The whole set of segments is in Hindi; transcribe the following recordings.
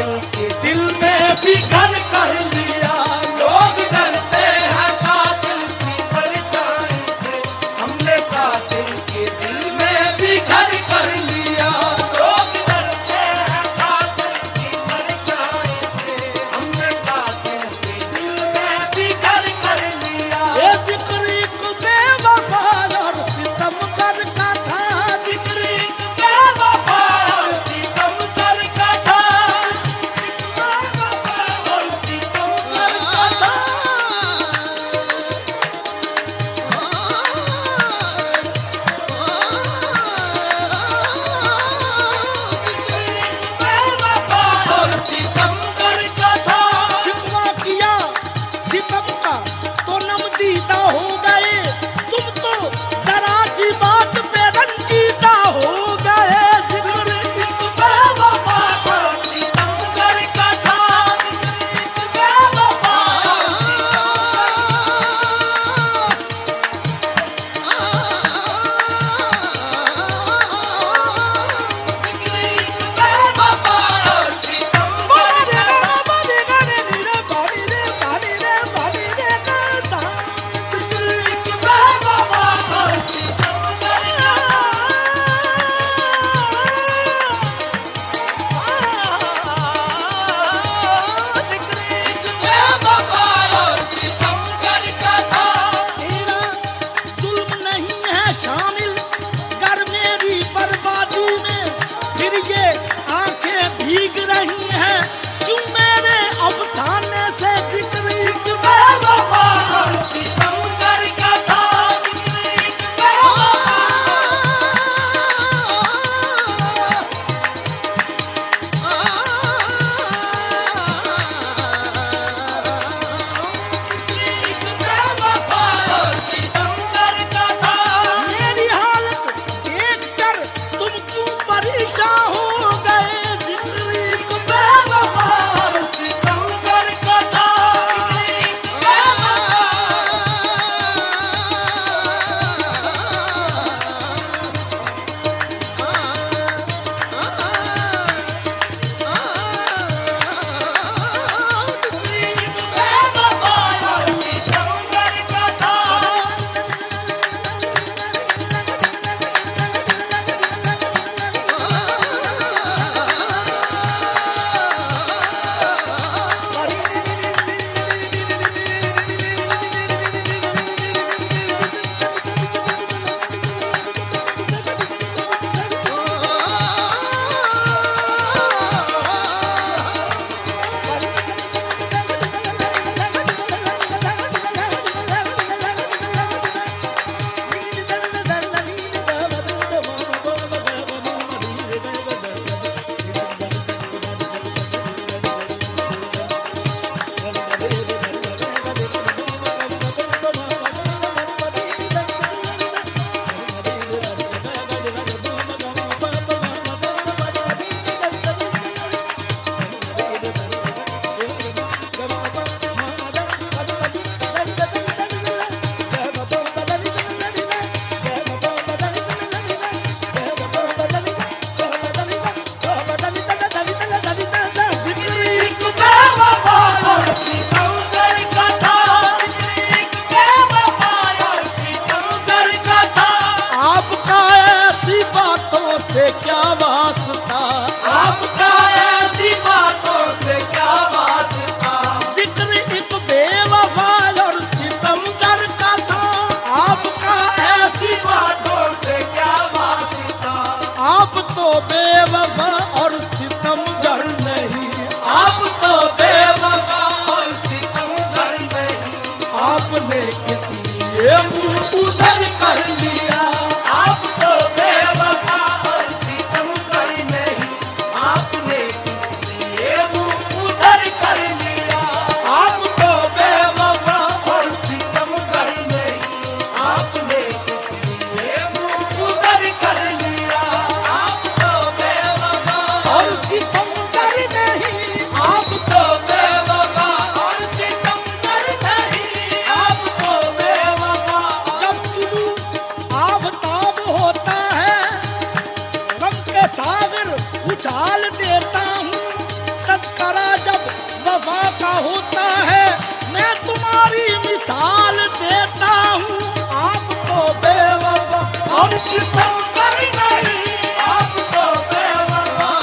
कातिल के दिल में भी घर कर लिया। लोग डरते हैं कातिल की परछाई से, हमने कातिल के दिल में भी घर कर लिया। लोग डरते हैं कातिल की परछाई से, हमने कातिल के दिल में भी घर कर लिया। ये जिक्र एक बेवफा और सितमगर का था, जिक्र एक बेवफा और सितमगर का था, और सितमगर जरा जब वफा का होता है, मैं तुम्हारी मिसाल देता हूँ। आप तो बेवफा और सितमगर नहीं, आप तो बेवफा।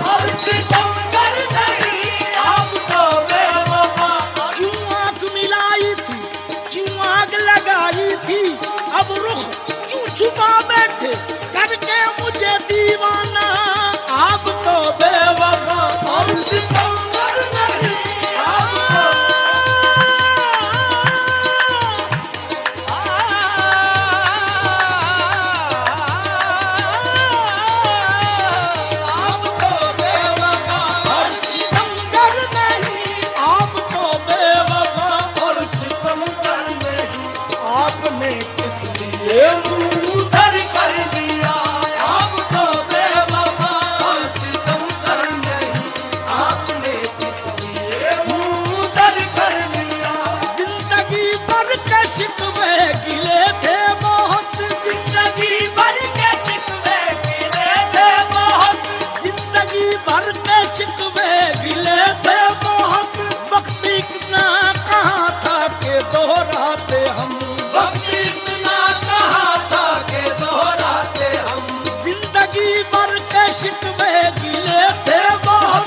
और सितमगर नहीं, आप तो बेवफा। क्यों आंख मिलाई थी, क्यों आग लगाई थी, अब रुख क्यों छुपा बैठे करके मुझे दीवाना। आप तो बेवफा और सितमगर नहीं, आप तो आप तो बेवफा और सितमगर नहीं, आप तो बेवफा और सितमगर नहीं। आपने किस लिए उधर कर दिया, आप तो बेवफा और सितमगर नहीं। आपने किस लिए उधर कर दिया। जिंदगी भर के शिकवे गिले थे बहुत, जिंदगी भर के शिकवे गिले थे बहुत। जिंदगी भर के शिकवे गिले थे बहुत। वक्त इतना कहाँ था के दोहराते हम, वक्त इतना कहाँ था के दोहराते हम। जिंदगी भर के शिकवे गिले थे बहुत।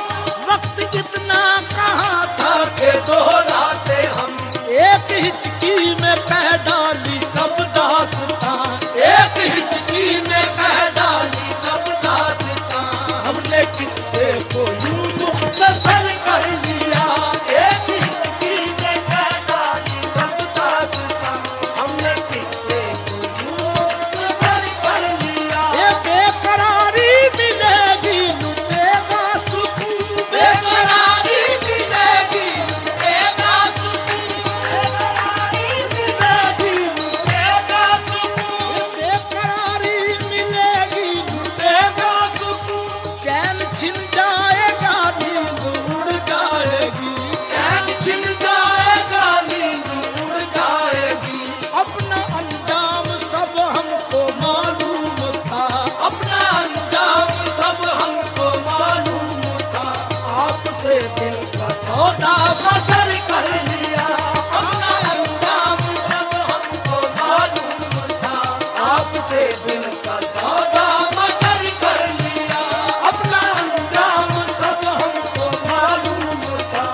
वक्त इतना कहाँ था के दोहराते हम। एक हिचकी में कह डाली सब दास्तां, एक हिचकी ने कह डाली सब दास्तां। हमने किस्से को यूं मुख्तसर कर लिया, एक हिचकी ने कह डाली सब दास्तां। हमने किस्से को मुख्तसर कर लिया। ये बेकरारी मिलेगी लुटेगा सुकून, बेकरारी मिलेगी लुटेगा सुकून। बेकरारी मिलेगी लुटेगा सुकून। बेकरारी मिलेगी लुटेगा सुकून। चैन छिन जाएगा, नींद उड़ जाएगी। चैन छिन जाएगा, नींद उड़ जाएगी। अपना अंजाम सब हमको मालूम था, अपना अंजाम सब हमको मालूम था। आपसे दिल का सौदा मगर कर लिया। अपना अंजाम सब हमको मालूम था। आपसे दिल का सौदा मगर कर लिया। अपना अंजाम सब हमको मालूम था।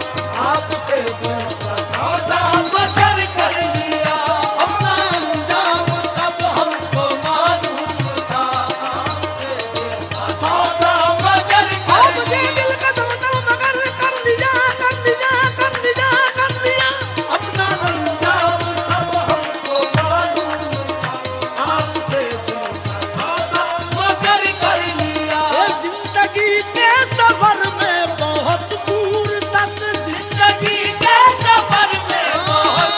आपसे दिल का सौदा मगर कर लिया। अपना अंजाम सब हमको मालूम था। आपसे दिल का सौदा मगर कर आपसे दिल का सौदा मगर कर लिया, कर लिया, कर लिया, कर लिया। अपना अंजाम सब हमको मालूम था। आपसे दिल का सौदा मगर कर लिया। ये जिंदगी के सफर में बहुत दूर तक, जिंदगी के सफर में बहुत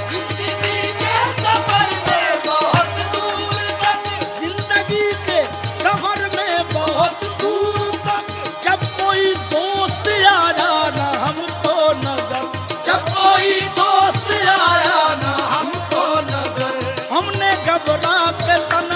जिंदगी के सफर में बहुत दूर तक। जिंदगी के सफर में बहुत दूर तक, जब कोई दोस्त आया ना हमको नजर, जब कोई दोस्त आया ना हमको नजर। हमने घबरा के तन